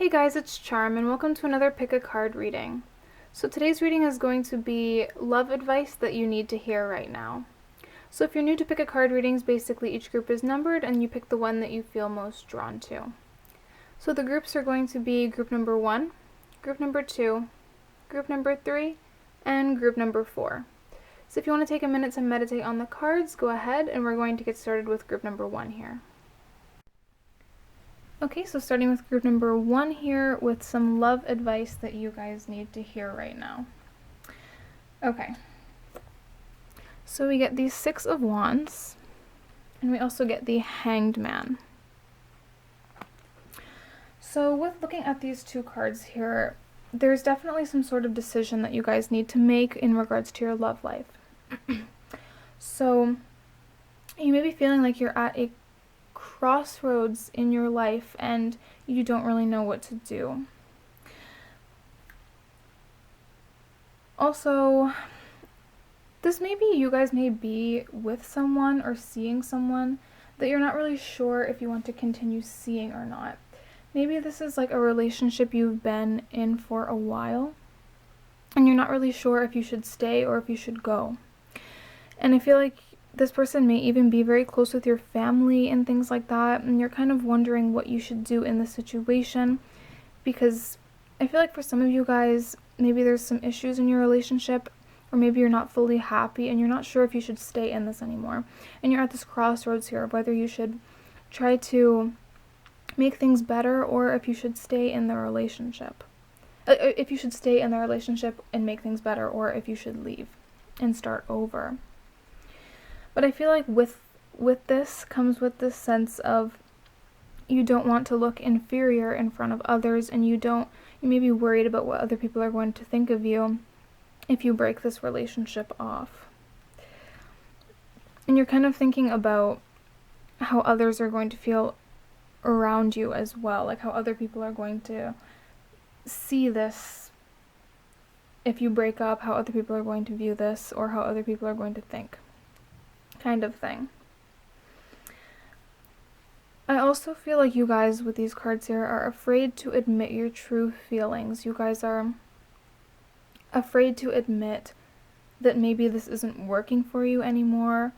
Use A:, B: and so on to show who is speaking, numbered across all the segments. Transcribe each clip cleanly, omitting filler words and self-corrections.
A: Hey guys, it's Charm and welcome to another Pick a Card reading. So today's reading is going to be love advice that you need to hear right now. So if you're new to Pick a Card readings, basically each group is numbered and you pick the one that you feel most drawn to. So the groups are going to be group number 1, group number 2, group number 3, and group number 4. So if you want to take a minute to meditate on the cards, go ahead and we're going to get started with group number 1 here. Okay, so starting with group number 1 here with some love advice that you guys need to hear right now. Okay, so we get the 6 of Wands, and we also get the Hanged Man. So with looking at these two cards here, there's definitely some sort of decision that you guys need to make in regards to your love life. So you may be feeling like you're at a crossroads in your life and you don't really know what to do. Also, this may be you guys may be with someone or seeing someone that you're not really sure if you want to continue seeing or not. Maybe this is like a relationship you've been in for a while and you're not really sure if you should stay or if you should go. And I feel like this person may even be very close with your family and things like that, and you're kind of wondering what you should do in this situation, because I feel like for some of you guys, maybe there's some issues in your relationship, or maybe you're not fully happy and you're not sure if you should stay in this anymore. And you're at this crossroads here of whether you should try to make things better or if you should stay in the relationship. If you should stay in the relationship and make things better, or if you should leave and start over. But I feel like with this comes with this sense of you don't want to look inferior in front of others, and you may be worried about what other people are going to think of you if you break this relationship off. And you're kind of thinking about how others are going to feel around you as well, like how other people are going to see this if you break up, how other people are going to view this, or how other people are going to think. Kind of thing. I also feel like you guys with these cards here are afraid to admit your true feelings. You guys are afraid to admit that maybe this isn't working for you anymore.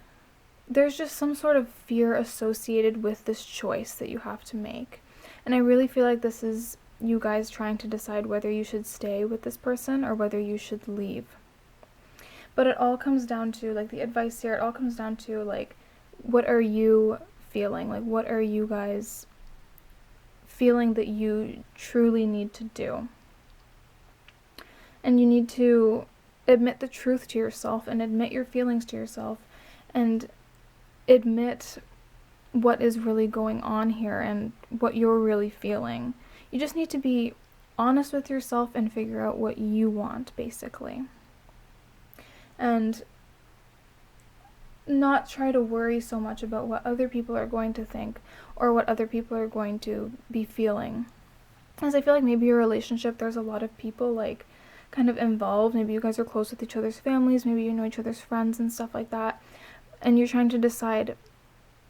A: There's just some sort of fear associated with this choice that you have to make. And I really feel like this is you guys trying to decide whether you should stay with this person or whether you should leave. But it all comes down to, like, the advice here, it all comes down to, like, what are you feeling? Like, what are you guys feeling that you truly need to do? And you need to admit the truth to yourself and admit your feelings to yourself and admit what is really going on here and what you're really feeling. You just need to be honest with yourself and figure out what you want, basically. And not try to worry so much about what other people are going to think or what other people are going to be feeling. As I feel like maybe your relationship, there's a lot of people like kind of involved. Maybe you guys are close with each other's families, maybe you know each other's friends and stuff like that. And you're trying to decide,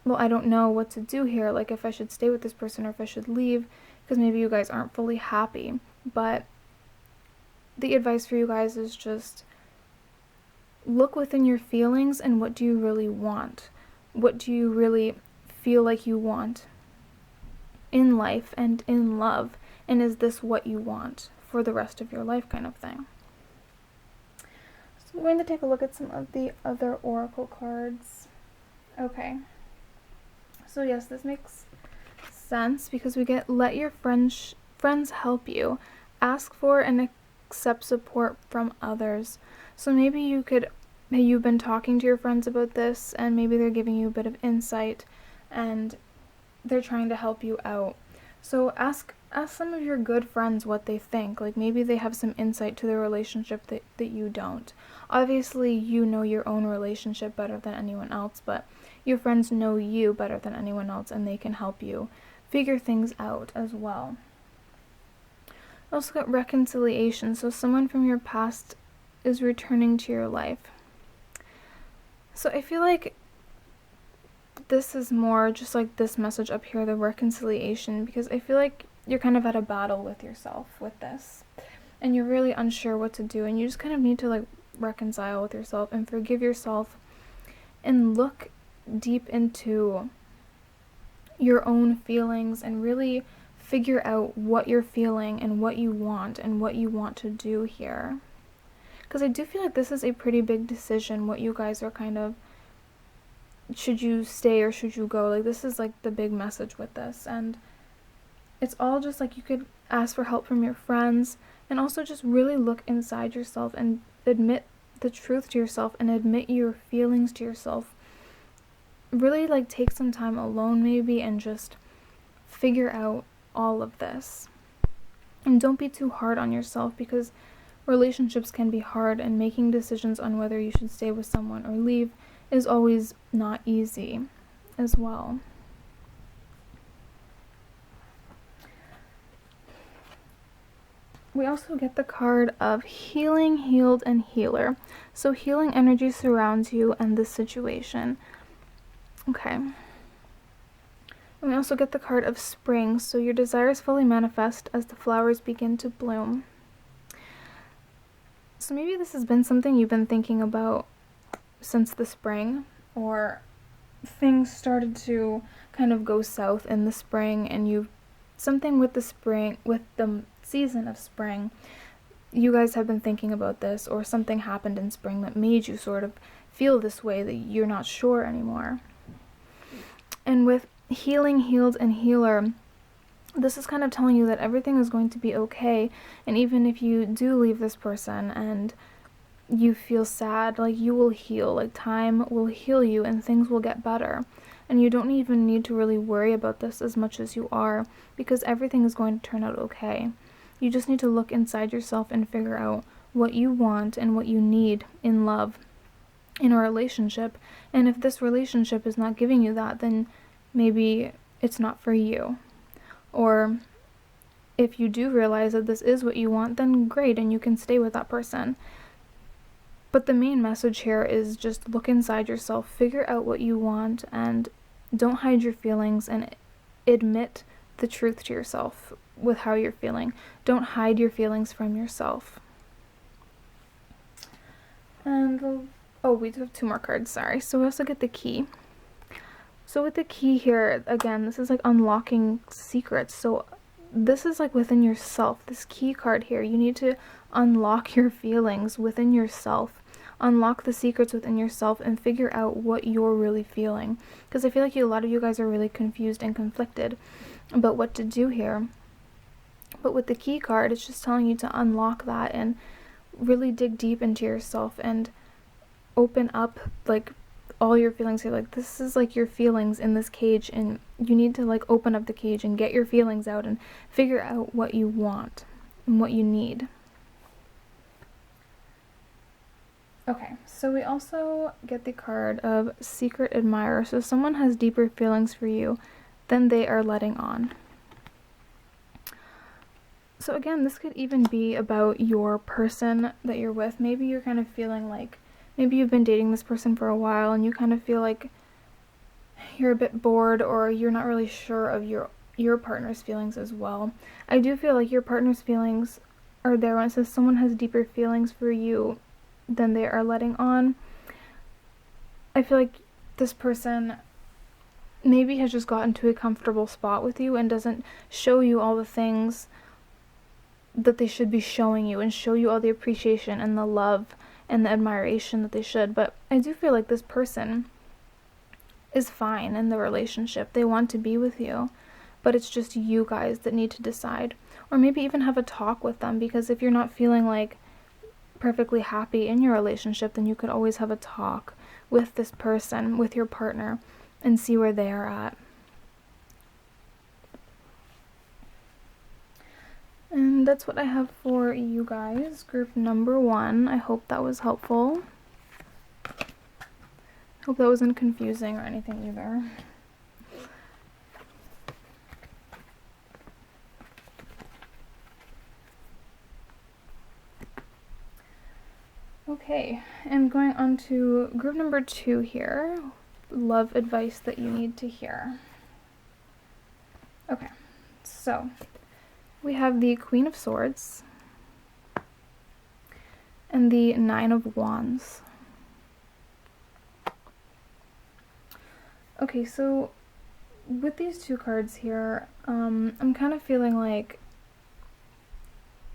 A: well, I don't know what to do here, like if I should stay with this person or if I should leave, because maybe you guys aren't fully happy. But the advice for you guys is just look within your feelings and what do you really want? What do you really feel like you want in life and in love? And is this what you want for the rest of your life, kind of thing? So I'm going to take a look at some of the other oracle cards. Okay. So yes, this makes sense because we get let your friends help you. Ask for and accept support from others. So maybe you've been talking to your friends about this and maybe they're giving you a bit of insight and they're trying to help you out. So ask some of your good friends what they think. Like maybe they have some insight to their relationship that you don't. Obviously, you know your own relationship better than anyone else, but your friends know you better than anyone else and they can help you figure things out as well. Also got reconciliation. So someone from your past is returning to your life. So I feel like this is more just like this message up here, the reconciliation, because I feel like you're kind of at a battle with yourself with this, and you're really unsure what to do, and you just kind of need to like reconcile with yourself and forgive yourself and look deep into your own feelings and really figure out what you're feeling and what you want to do here. Because I do feel like this is a pretty big decision, what you guys are kind of, should you stay or should you go? Like, this is like the big message with this, and it's all just like you could ask for help from your friends, and also just really look inside yourself and admit the truth to yourself and admit your feelings to yourself. Really like take some time alone maybe and just figure out all of this. And don't be too hard on yourself, because relationships can be hard, and making decisions on whether you should stay with someone or leave is always not easy as well. We also get the card of healing, healed, and healer. So healing energy surrounds you and this situation. Okay. And we also get the card of spring. So your desires fully manifest as the flowers begin to bloom. So maybe this has been something you've been thinking about since the spring, or things started to kind of go south in the spring, and you've something with the spring, with the season of spring, you guys have been thinking about this, or something happened in spring that made you sort of feel this way, that you're not sure anymore. And with healing, healed, and healer, this is kind of telling you that everything is going to be okay, and even if you do leave this person and you feel sad, like, you will heal, like time will heal you and things will get better. And you don't even need to really worry about this as much as you are, because everything is going to turn out okay. You just need to look inside yourself and figure out what you want and what you need in love, in a relationship. And if this relationship is not giving you that, then maybe it's not for you. Or if you do realize that this is what you want, then great, and you can stay with that person. But the main message here is just look inside yourself, figure out what you want, and don't hide your feelings, and admit the truth to yourself with how you're feeling. Don't hide your feelings from yourself. And, we do have 2 more cards, sorry. So we also get the key. So with the key here, again, this is like unlocking secrets. So this is like within yourself. This key card here, you need to unlock your feelings within yourself. Unlock the secrets within yourself and figure out what you're really feeling. Because I feel like a lot of you guys are really confused and conflicted about what to do here. But with the key card, it's just telling you to unlock that and really dig deep into yourself and open up like all your feelings here. Like, this is like your feelings in this cage, and you need to like open up the cage and get your feelings out and figure out what you want and what you need. Okay, so we also get the card of secret admirer. So someone has deeper feelings for you than they are letting on. So again, this could even be about your person that you're with. Maybe you're kind of feeling like, maybe you've been dating this person for a while and you kind of feel like you're a bit bored, or you're not really sure of your partner's feelings as well. I do feel like your partner's feelings are there when it says someone has deeper feelings for you than they are letting on. I feel like this person maybe has just gotten to a comfortable spot with you and doesn't show you all the things that they should be showing you, and show you all the appreciation and the love and the admiration that they should. But I do feel like this person is fine in the relationship. They want to be with you, but it's just you guys that need to decide, or maybe even have a talk with them, because if you're not feeling like perfectly happy in your relationship, then you could always have a talk with this person, with your partner, and see where they are at. And that's what I have for you guys, group number 1. I hope that was helpful. Hope that wasn't confusing or anything either. Okay, and going on to group number 2 here, love advice that you need to hear. Okay, so We have the Queen of Swords and the Nine of Wands. Okay, so with these two cards here, I'm kind of feeling like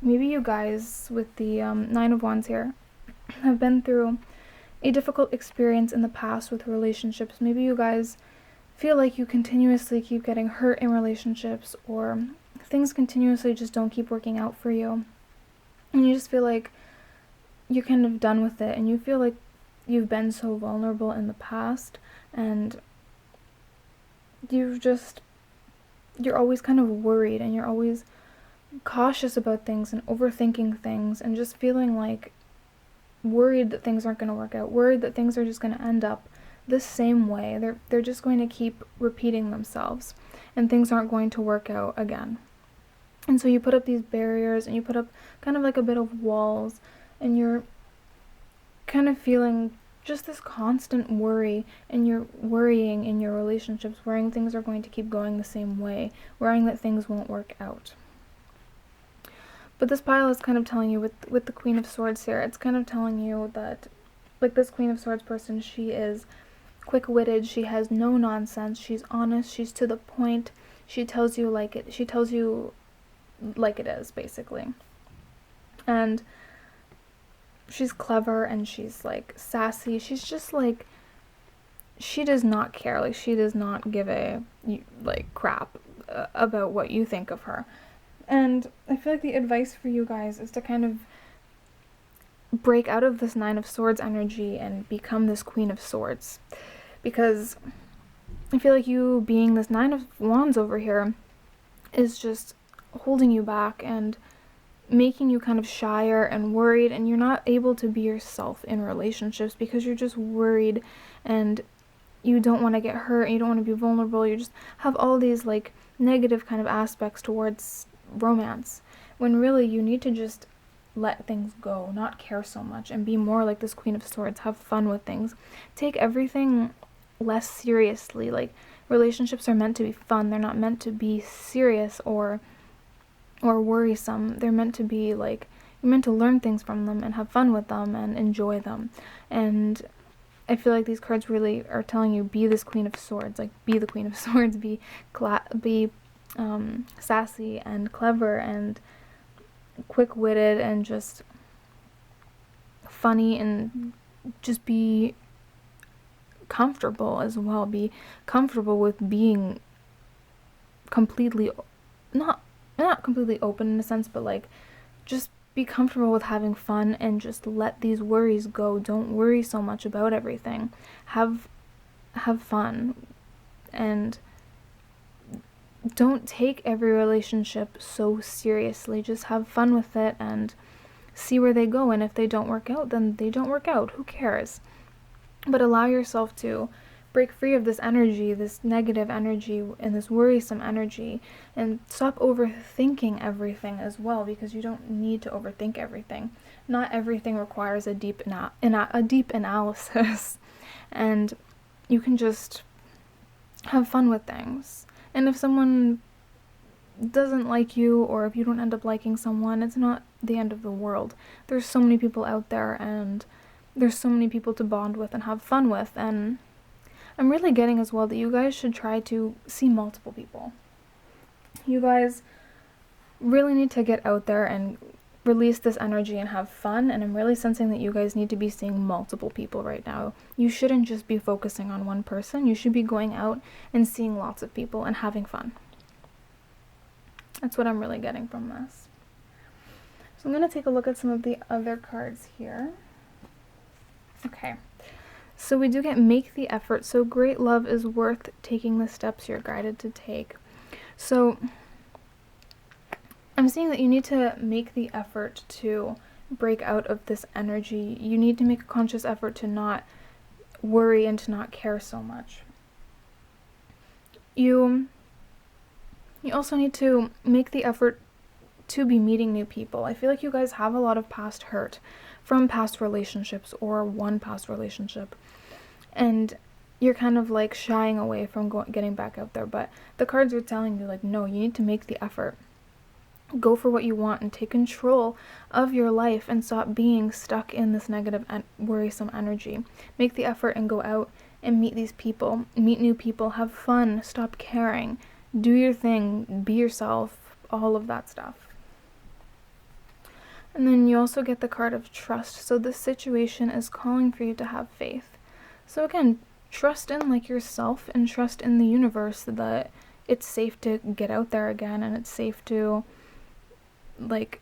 A: maybe you guys with the Nine of Wands here have been through a difficult experience in the past with relationships. Maybe you guys feel like you continuously keep getting hurt in relationships, or things continuously just don't keep working out for you. And you just feel like you're kind of done with it, and you feel like you've been so vulnerable in the past, and you're always kind of worried, and you're always cautious about things and overthinking things, and just feeling like worried that things aren't going to work out, worried that things are just going to end up the same way. They're just going to keep repeating themselves, and things aren't going to work out again. And so you put up these barriers, and you put up kind of like a bit of walls, and you're kind of feeling just this constant worry, and you're worrying in your relationships, worrying things are going to keep going the same way, worrying that things won't work out. But this pile is kind of telling you, with the Queen of Swords here, it's kind of telling you that, like, this Queen of Swords person, she is quick-witted, she has no nonsense, she's honest, she's to the point, she tells you like it is, basically. And she's clever, and she's, like, sassy. She's just, like, she does not care. Like, she does not give a, like, crap about what you think of her. And I feel like the advice for you guys is to kind of break out of this Nine of Swords energy and become this Queen of Swords. Because I feel like you being this Nine of Wands over here is just holding you back and making you kind of shyer and worried, and you're not able to be yourself in relationships because you're just worried, and you don't want to get hurt, and you don't want to be vulnerable. You just have all these, like, negative kind of aspects towards romance, when really you need to just let things go, not care so much, and be more like this Queen of Swords. Have fun with things. Take everything less seriously. Like, relationships are meant to be fun. They're not meant to be serious or worrisome. They're meant to be, like, you're meant to learn things from them and have fun with them and enjoy them. And I feel like these cards really are telling you, be this Queen of Swords. Like, be the Queen of Swords. Be sassy and clever and quick-witted and just funny, and just be comfortable as well. Be comfortable with being completely, not completely open in a sense, but, like, just be comfortable with having fun and just let these worries go. Don't worry so much about everything. Have fun, and don't take every relationship so seriously. Just have fun with it and see where they go, and if they don't work out, then they don't work out. Who cares? But allow yourself to break free of this energy, this negative energy, and this worrisome energy, and stop overthinking everything as well, because you don't need to overthink everything. Not everything requires a deep analysis, and you can just have fun with things. And if someone doesn't like you, or if you don't end up liking someone, it's not the end of the world. There's so many people out there, and there's so many people to bond with and have fun with. And I'm really getting as well that you guys should try to see multiple people. You guys really need to get out there and release this energy and have fun, and I'm really sensing that you guys need to be seeing multiple people right now. You shouldn't just be focusing on one person. You should be going out and seeing lots of people and having fun. That's what I'm really getting from this. So I'm going to take a look at some of the other cards here. Okay. So we do get make the effort. So great love is worth taking the steps you're guided to take. So I'm seeing that you need to make the effort to break out of this energy. You need to make a conscious effort to not worry and to not care so much. You also need to make the effort to be meeting new people. I feel like you guys have a lot of past hurt from past relationships or one past relationship, and you're kind of like shying away from getting back out there. But the cards are telling you, like, no, you need to make the effort. Go for what you want and take control of your life and stop being stuck in this negative and worrisome energy. Make the effort and go out and meet these people, meet new people, have fun, stop caring, do your thing, be yourself, all of that stuff. And then you also get the card of trust. So this situation is calling for you to have faith. So again, trust in like yourself and trust in the universe that it's safe to get out there again, and it's safe to like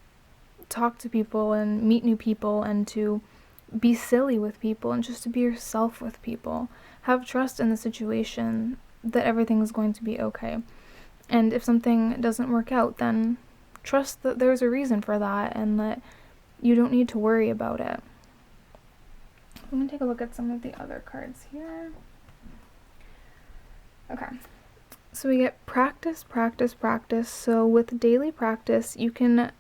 A: talk to people and meet new people and to be silly with people and just to be yourself with people. Have trust in the situation that everything's going to be okay. And if something doesn't work out, then trust that there's a reason for that and that you don't need to worry about it. I'm going to take a look at some of the other cards here. Okay. So we get practice, practice, practice. So with daily practice, you can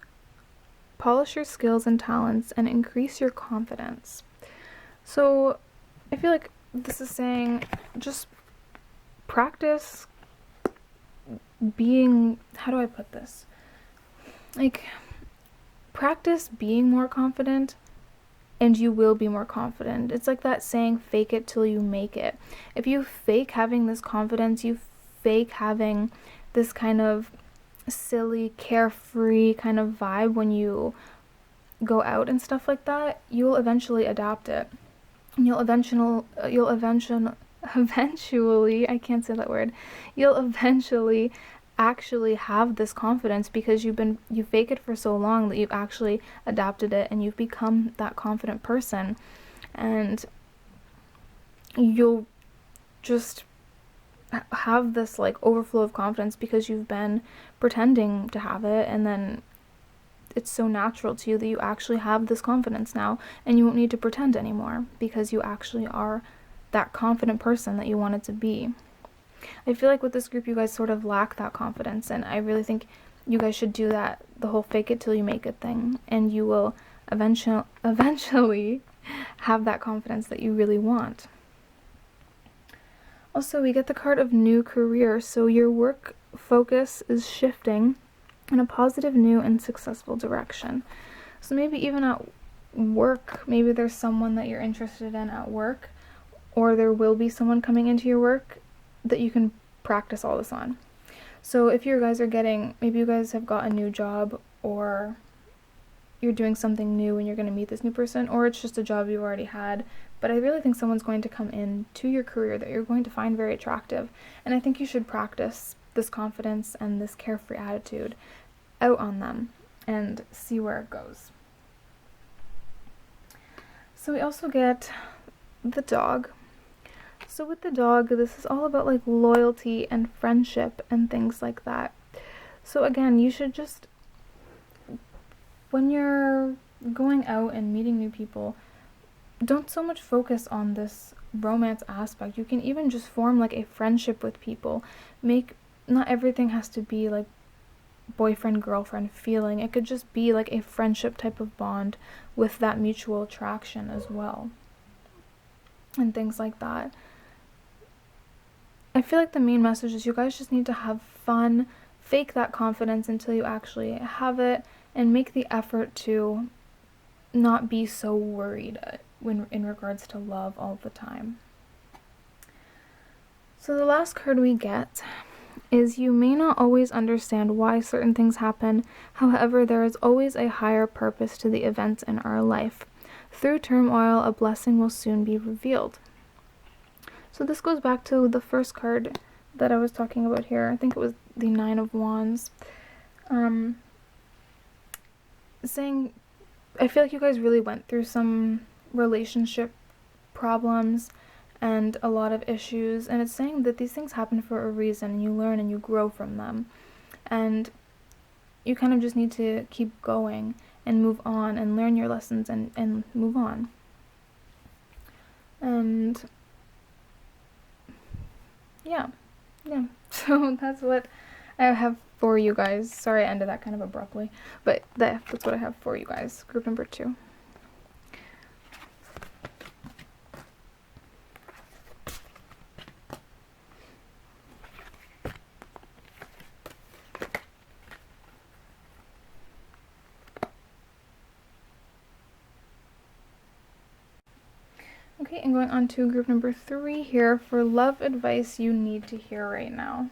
A: polish your skills and talents and increase your confidence. So I feel like this is saying just practice being, how do I put this? Like, practice being more confident and you will be more confident. It's like that saying, fake it till you make it. If you fake having this confidence, you fake having this kind of silly, carefree kind of vibe when you go out and stuff like that, you'll eventually adapt it. You'll eventually, I can't say that word. You'll eventually actually have this confidence because you fake it for so long that you've actually adapted it and you've become that confident person, and you'll just have this like overflow of confidence because you've been pretending to have it, and then it's so natural to you that you actually have this confidence now, and you won't need to pretend anymore because you actually are that confident person that you wanted to be. I feel like with this group you guys sort of lack that confidence, and I really think you guys should do that, the whole fake it till you make it thing, and you will eventually have that confidence that you really want. Also, we get the card of new career, so your work focus is shifting in a positive, new, and successful direction. So maybe even at work, maybe there's someone that you're interested in at work, or there will be someone coming into your work that you can practice all this on. So if you guys maybe you guys have got a new job, or you're doing something new and you're going to meet this new person, or it's just a job you've already had, but I really think someone's going to come in to your career that you're going to find very attractive, and I think you should practice this confidence and this carefree attitude out on them and see where it goes. So we also get the dog. So with the dog, this is all about like loyalty and friendship and things like that. So again, you should just, when you're going out and meeting new people, don't so much focus on this romance aspect. You can even just form like a friendship with people. Not everything has to be like boyfriend girlfriend feeling. It could just be like a friendship type of bond with that mutual attraction as well, and things like that. I feel like the main message is you guys just need to have fun, fake that confidence until you actually have it, and make the effort to not be so worried when in regards to love all the time. So the last card we get is, you may not always understand why certain things happen. However, there is always a higher purpose to the events in our life. Through turmoil, a blessing will soon be revealed. So this goes back to the first card that I was talking about here. I think it was the Nine of Wands. Saying, I feel like you guys really went through some relationship problems and a lot of issues, and it's saying that these things happen for a reason, and you learn and you grow from them, and you kind of just need to keep going and move on and learn your lessons and move on. And yeah, so that's what I have for you guys. Sorry I ended that kind of abruptly, but that's what I have for you guys. Group number 2. Okay, and going on to group number 3 here for love advice you need to hear right now.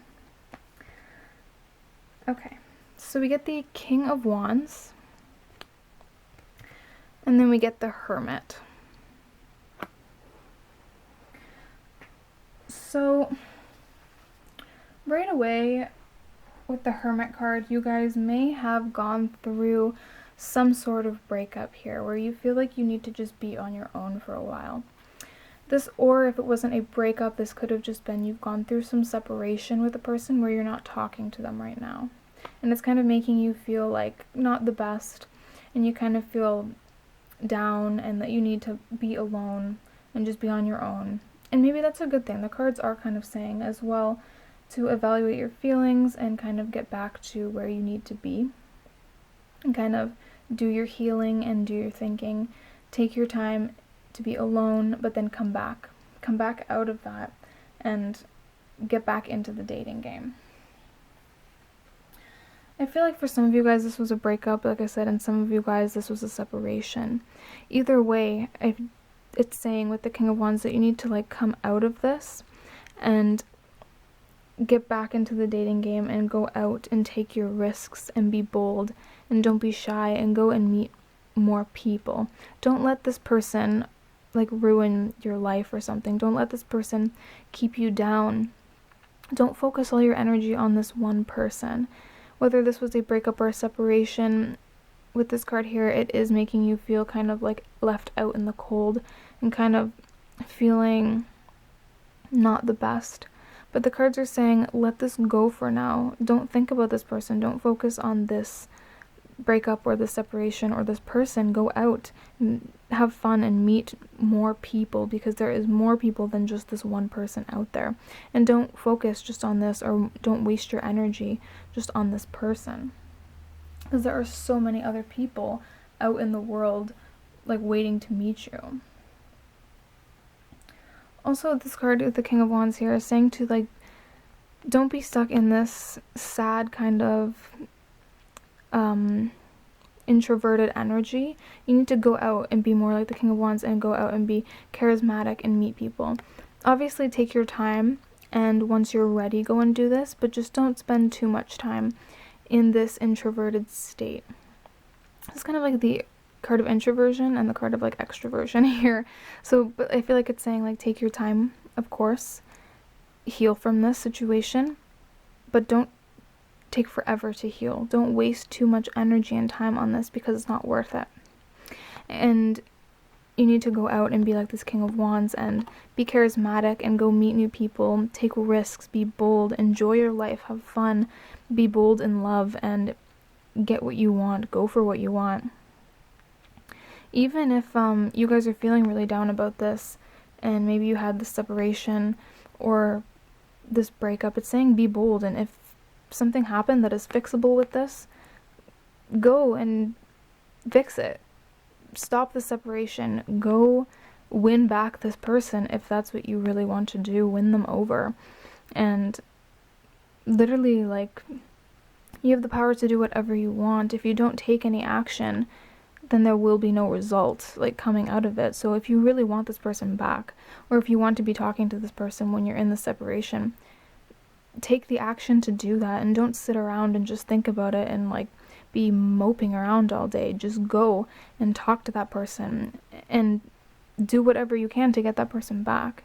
A: Okay, so we get the King of Wands, and then we get the Hermit. So, right away, with the Hermit card, you guys may have gone through some sort of breakup here where you feel like you need to just be on your own for a while. This, or if it wasn't a breakup, this could have just been you've gone through some separation with a person where you're not talking to them right now. And it's kind of making you feel like not the best, and you kind of feel down and that you need to be alone and just be on your own. And maybe that's a good thing. The cards are kind of saying as well to evaluate your feelings and kind of get back to where you need to be and kind of do your healing and do your thinking. Take your time to be alone, but then come back out of that and get back into the dating game. I feel like for some of you guys this was a breakup, like I said, and some of you guys this was a separation. Either way, it's saying with the King of Wands that you need to like come out of this and get back into the dating game and go out and take your risks and be bold and don't be shy and go and meet more people. Don't let this person like ruin your life or something. Don't let this person keep you down. Don't focus all your energy on this one person. Whether this was a breakup or a separation, with this card here, it is making you feel kind of like left out in the cold and kind of feeling not the best. But the cards are saying, let this go for now. Don't think about this person. Don't focus on this breakup or this separation or this person. Go out and have fun and meet more people, because there is more people than just this one person out there. And don't focus just on this, or don't waste your energy just on this person, because there are so many other people out in the world like waiting to meet you. Also, this card with the King of Wands here is saying to like, don't be stuck in this sad kind of introverted energy. You need to go out and be more like the King of Wands and go out and be charismatic and meet people. Obviously, take your time, and once you're ready, go and do this, but just don't spend too much time in this introverted state. It's kind of like the card of introversion and the card of like extroversion here. So, but I feel like it's saying like, take your time, of course, heal from this situation, but don't take forever to heal. Don't waste too much energy and time on this, because it's not worth it. And you need to go out and be like this King of Wands and be charismatic and go meet new people, take risks, be bold, enjoy your life, have fun, be bold in love, and get what you want, go for what you want. Even if you guys are feeling really down about this, and maybe you had this separation or this breakup, it's saying be bold, and if something happened that is fixable with this, go and fix it. Stop the separation. Go win back this person if that's what you really want to do. Win them over. And literally, like, you have the power to do whatever you want. If you don't take any action, then there will be no result, like, coming out of it. So if you really want this person back, or if you want to be talking to this person when you're in the separation, take the action to do that, and don't sit around and just think about it and like be moping around all day. Just go and talk to that person and do whatever you can to get that person back.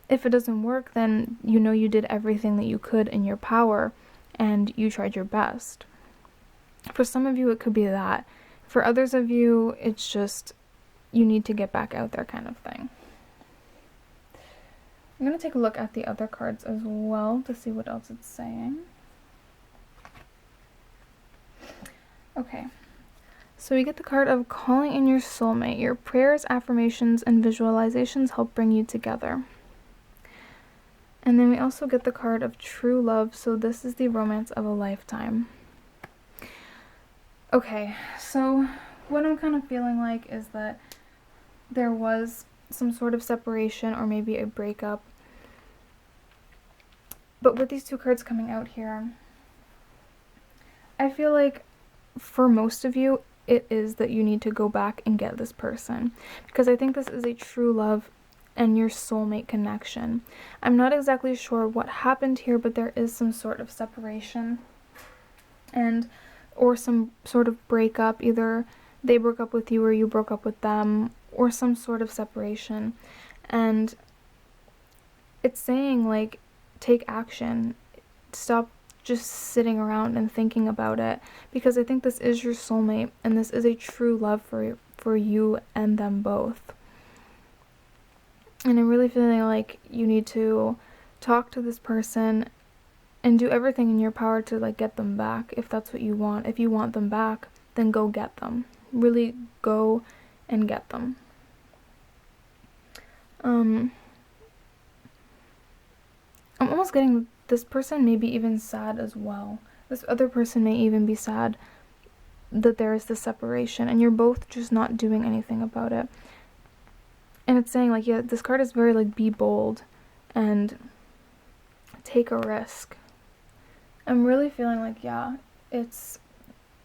A: If it doesn't work, then you know you did everything that you could in your power and you tried your best. For some of you, it could be that. For others of you, it's just you need to get back out there kind of thing. I'm going to take a look at the other cards as well to see what else it's saying. Okay, so we get the card of calling in your soulmate. Your prayers, affirmations, and visualizations help bring you together. And then we also get the card of true love, so this is the romance of a lifetime. Okay, so what I'm kind of feeling like is that there was some sort of separation or maybe a breakup. But with these two cards coming out here, I feel like for most of you, it is that you need to go back and get this person. Because I think this is a true love and your soulmate connection. I'm not exactly sure what happened here, but there is some sort of separation and or some sort of breakup. Either they broke up with you or you broke up with them, or some sort of separation. And it's saying, like, take action. Stop just sitting around and thinking about it, because I think this is your soulmate and this is a true love for you and them both. And I'm really feeling like you need to talk to this person and do everything in your power to, like, get them back, if that's what you want. If you want them back, then go get them. Really go and get them. I'm almost getting this person may be even sad as well. This other person may even be sad that there is this separation and you're both just not doing anything about it. And it's saying, like, yeah, this card is very, like, be bold and take a risk. I'm really feeling like, yeah, it's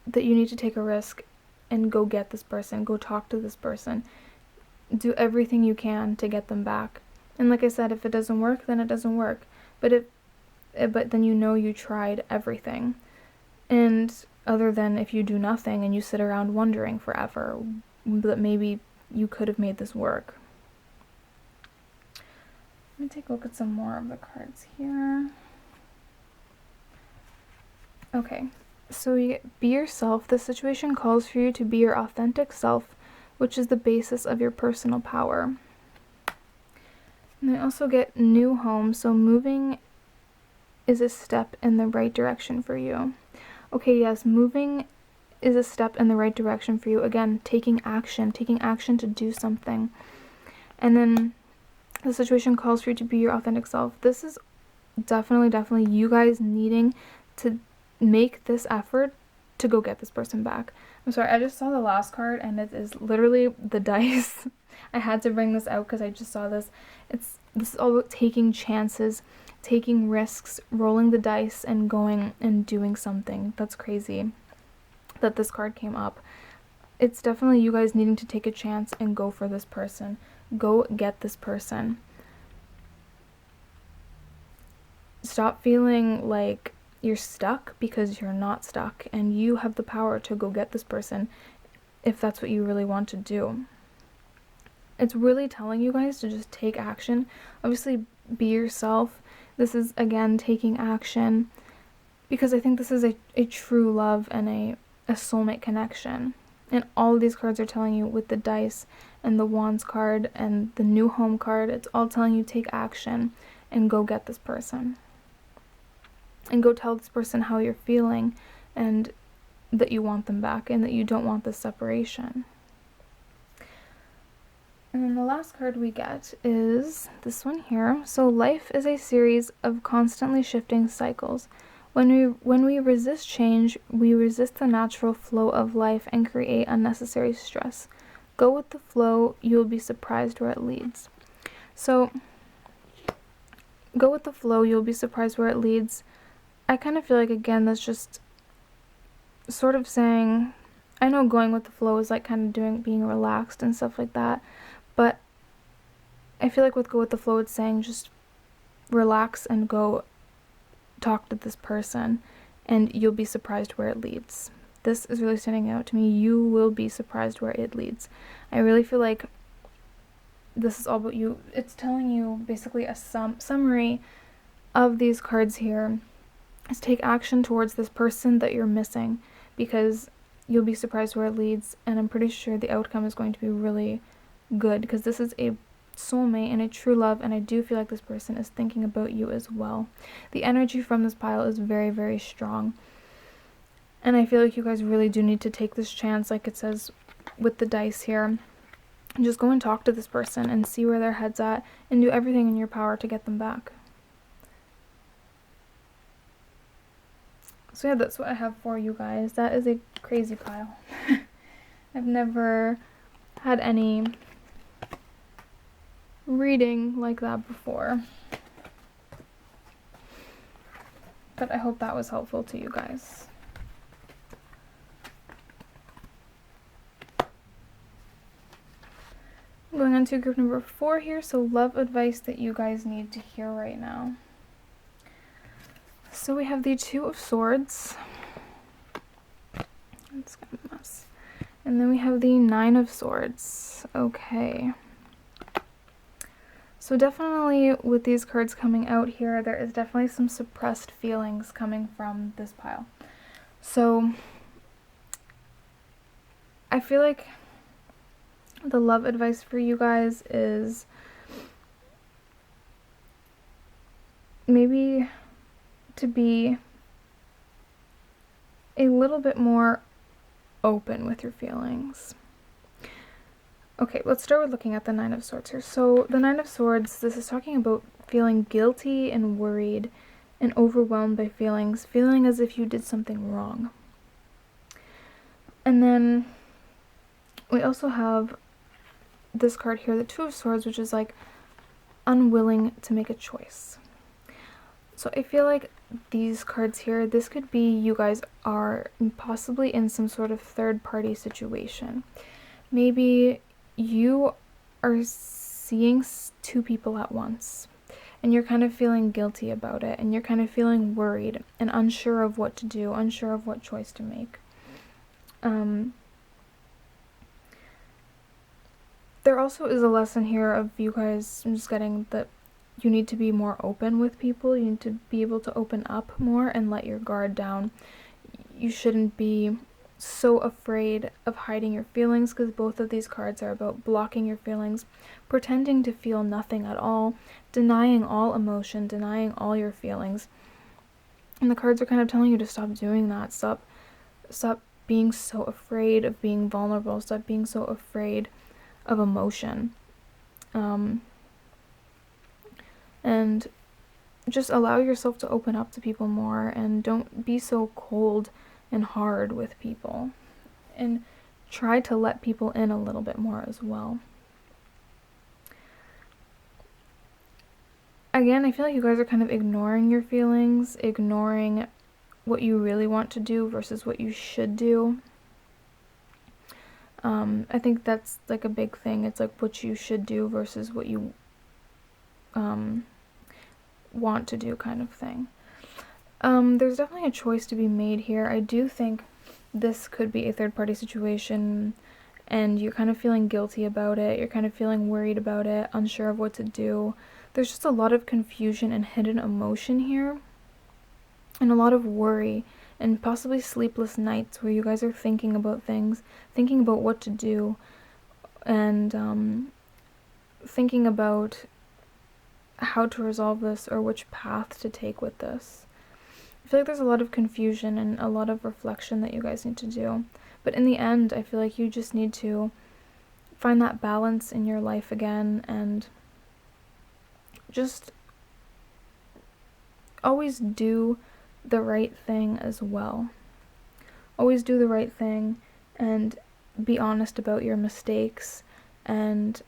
A: that you need to take a risk and go get this person, go talk to this person, do everything you can to get them back. And like I said, if it doesn't work, then it doesn't work. But then you know you tried everything. And other than if you do nothing and you sit around wondering forever that maybe you could have made this work. Let me take a look at some more of the cards here. Okay, so you get, be yourself. The situation calls for you to be your authentic self, which is the basis of your personal power. And I also get new home, so moving is a step in the right direction for you. Okay, yes, moving is a step in the right direction for you. Again, taking action to do something. And then the situation calls for you to be your authentic self. This is definitely you guys needing to make this effort to go get this person back. I'm sorry, I just saw the last card and it is literally the dice. I had to bring this out because I just saw this. This is all about taking chances, taking risks, rolling the dice and going and doing something. That's crazy that this card came up. It's definitely you guys needing to take a chance and go for this person. Go get this person. Stop feeling like you're stuck, because you're not stuck and you have the power to go get this person if that's what you really want to do. It's really telling you guys to just take action. Obviously, be yourself. This is, again, taking action, because I think this is a true love and a soulmate connection. And all of these cards are telling you, with the dice and the wands card and the new home card, it's all telling you take action and go get this person. And go tell this person how you're feeling and that you want them back and that you don't want this separation. And then the last card we get is this one here. So life is a series of constantly shifting cycles. When we resist change, we resist the natural flow of life and create unnecessary stress. Go with the flow, you will be surprised where it leads. So go with the flow, you'll be surprised where it leads. I kind of feel like, again, that's just sort of saying, I know going with the flow is like kind of being relaxed and stuff like that, but I feel like with go with the flow, it's saying just relax and go talk to this person and you'll be surprised where it leads. This is really standing out to me. You will be surprised where it leads. I really feel like this is all about you. It's telling you basically a summary of these cards here. Is take action towards this person that you're missing, because you'll be surprised where it leads, and I'm pretty sure the outcome is going to be really good, because this is a soulmate and a true love, and I do feel like this person is thinking about you as well. The energy from this pile is very strong, and I feel like you guys really do need to take this chance, like it says with the dice here, and just go and talk to this person and see where their head's at and do everything in your power to get them back. So yeah, that's what I have for you guys. That is a crazy pile. I've never had any reading like that before. But I hope that was helpful to you guys. Going on to group number 4 here, so love advice that you guys need to hear right now. So we have the Two of Swords. That's kind of a mess. And then we have the Nine of Swords. Okay. So definitely with these cards coming out here, there is definitely some suppressed feelings coming from this pile. So I feel like the love advice for you guys is maybe to be a little bit more open with your feelings. Okay, let's start with looking at the Nine of Swords here. So the Nine of Swords, this is talking about feeling guilty and worried and overwhelmed by feelings, feeling as if you did something wrong. And then we also have this card here, the Two of Swords, which is like unwilling to make a choice. So I feel like these cards here, this could be you guys are possibly in some sort of third-party situation. Maybe you are seeing two people at once, and you're kind of feeling guilty about it, and you're kind of feeling worried and unsure of what to do, unsure of what choice to make. There also is a lesson here of you guys, I'm just getting that you need to be more open with people. You need to be able to open up more and let your guard down. You shouldn't be so afraid of hiding your feelings, because both of these cards are about blocking your feelings, pretending to feel nothing at all, denying all emotion, denying all your feelings. And the cards are kind of telling you to stop doing that. Stop being so afraid of being vulnerable. Stop being so afraid of emotion. And just allow yourself to open up to people more, and don't be so cold and hard with people, and try to let people in a little bit more as well. Again, I feel like you guys are kind of ignoring your feelings, ignoring what you really want to do versus what you should do. I think that's like a big thing. It's like what you should do versus what you want to do, kind of thing. There's definitely a choice to be made here. I do think this could be a third-party situation, and you're kind of feeling guilty about it. You're kind of feeling worried about it, unsure of what to do. There's just a lot of confusion and hidden emotion here, and a lot of worry, and possibly sleepless nights where you guys are thinking about things, thinking about what to do, and thinking about how to resolve this or which path to take with this. I feel like there's a lot of confusion and a lot of reflection that you guys need to do. But in the end, I feel like you just need to find that balance in your life again, and just always do the right thing as well. Always do the right thing and be honest about your mistakes and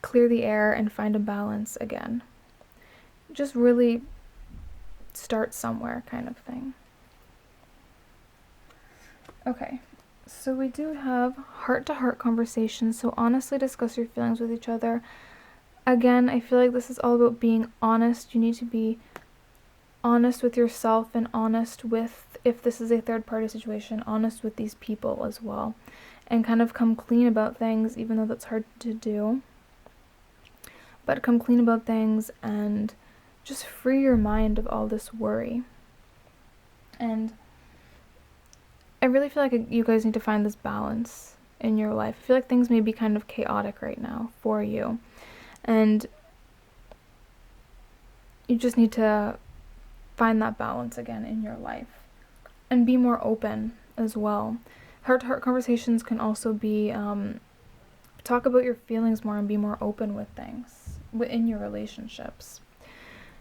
A: clear the air and find a balance again. Just really start somewhere, kind of thing. Okay, so we do have heart-to-heart conversations, so honestly discuss your feelings with each other. Again, I feel like this is all about being honest. You need to be honest with yourself and honest with, if this is a third-party situation, honest with these people as well, and kind of come clean about things, even though that's hard to do. But come clean about things and just free your mind of all this worry. And I really feel like you guys need to find this balance in your life. I feel like things may be kind of chaotic right now for you, and you just need to find that balance again in your life and be more open as well. Heart-to-heart conversations can also be talk about your feelings more and be more open with things within your relationships.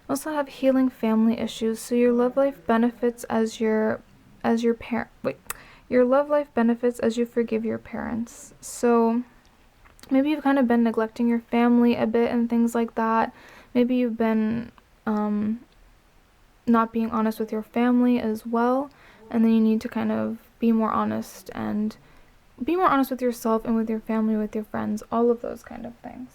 A: Also have healing family issues. So your love life benefits as your love life benefits as you forgive your parents. So maybe you've kind of been neglecting your family a bit and things like that. Maybe you've been not being honest with your family as well, and then you need to kind of be more honest and be more honest with yourself and with your family, with your friends, all of those kind of things.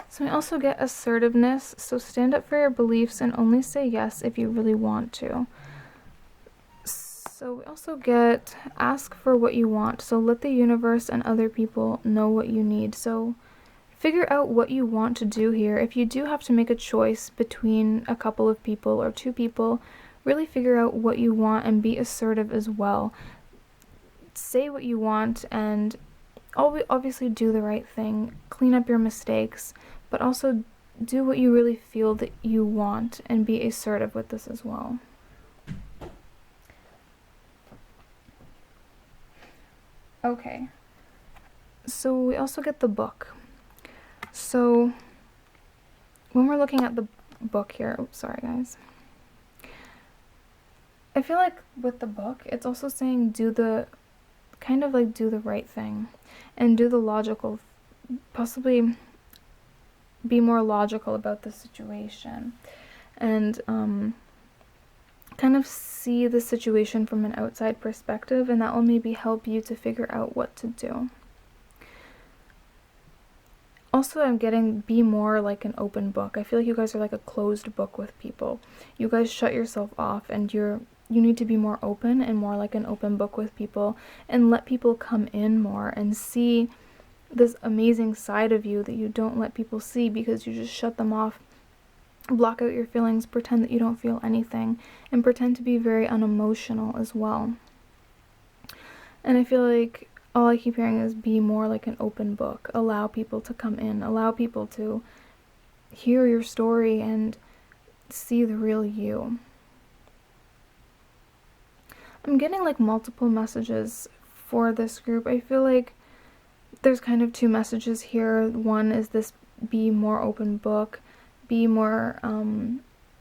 A: So we also get assertiveness. So stand up for your beliefs and only say yes if you really want to. So we also get ask for what you want. So let the universe and other people know what you need. So figure out what you want to do here. If you do have to make a choice between a couple of people or two people, really figure out what you want and be assertive as well. Say what you want and obviously do the right thing. Clean up your mistakes, but also do what you really feel that you want and be assertive with this as well. Okay, so we also get the book. So when we're looking at the book here, oops, sorry guys. I feel like with the book, it's also saying do the right thing and do the logical, possibly be more logical about the situation and kind of see the situation from an outside perspective, and that will maybe help you to figure out what to do. Also, I'm getting be more like an open book. I feel like you guys are like a closed book with people. You guys shut yourself off, and you need to be more open and more like an open book with people and let people come in more and see this amazing side of you that you don't let people see because you just shut them off, block out your feelings, pretend that you don't feel anything, and pretend to be very unemotional as well. And I feel like all I keep hearing is be more like an open book. Allow people to come in, allow people to hear your story and see the real you. I'm getting like multiple messages for this group. I feel like there's kind of two messages here. One is this be more open book, be more,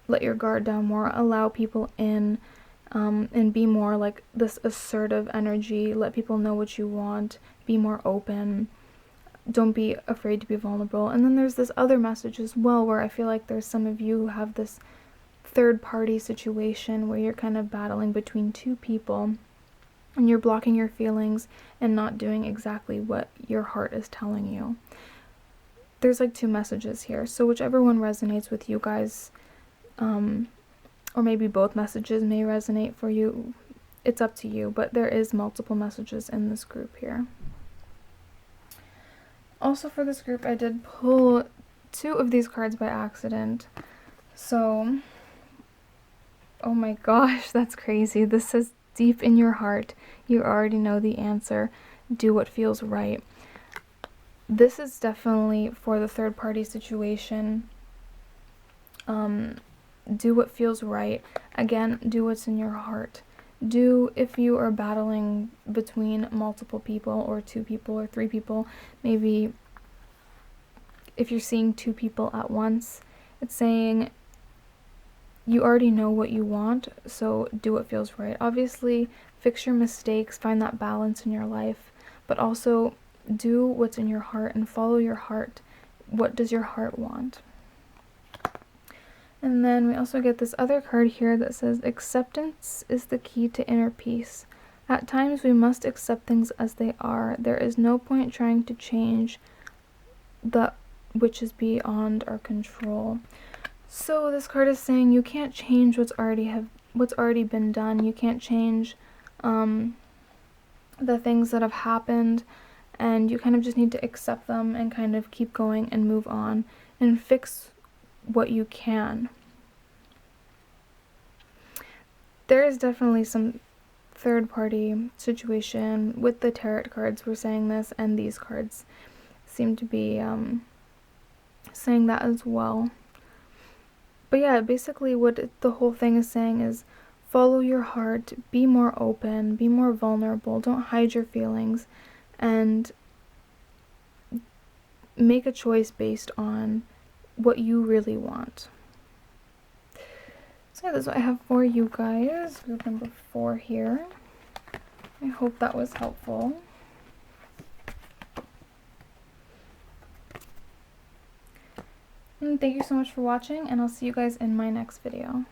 A: let your guard down more, allow people in, and be more like this assertive energy, let people know what you want, be more open, don't be afraid to be vulnerable. And then there's this other message as well where I feel like there's some of you who have this third party situation where you're kind of battling between two people and you're blocking your feelings and not doing exactly what your heart is telling you. There's like two messages here, so whichever one resonates with you guys, or maybe both messages may resonate for you, it's up to you, but there is multiple messages in this group here. Also for this group, I did pull two of these cards by accident, so oh my gosh, that's crazy. This says deep in your heart, you already know the answer, do what feels right. This is definitely for the third party situation. Do what feels right. Again, do what's in your heart. Do, if you are battling between multiple people or two people or three people, maybe if you're seeing two people at once, it's saying you already know what you want, so do what feels right. Obviously, fix your mistakes, find that balance in your life, but also do what's in your heart and follow your heart. What does your heart want? And then we also get this other card here that says acceptance is the key to inner peace. At times we must accept things as they are. There is no point trying to change that which is beyond our control. So this card is saying you can't change what's already been done. You can't change the things that have happened, and you kind of just need to accept them and kind of keep going and move on and fix what you can. There is definitely some third party situation with the tarot cards. We're saying this, and these cards seem to be saying that as well. But yeah, basically what the whole thing is saying is follow your heart, be more open, be more vulnerable, don't hide your feelings, and make a choice based on what you really want. So yeah, that's what I have for you guys. Group number 4 here. I hope that was helpful. And thank you so much for watching, and I'll see you guys in my next video.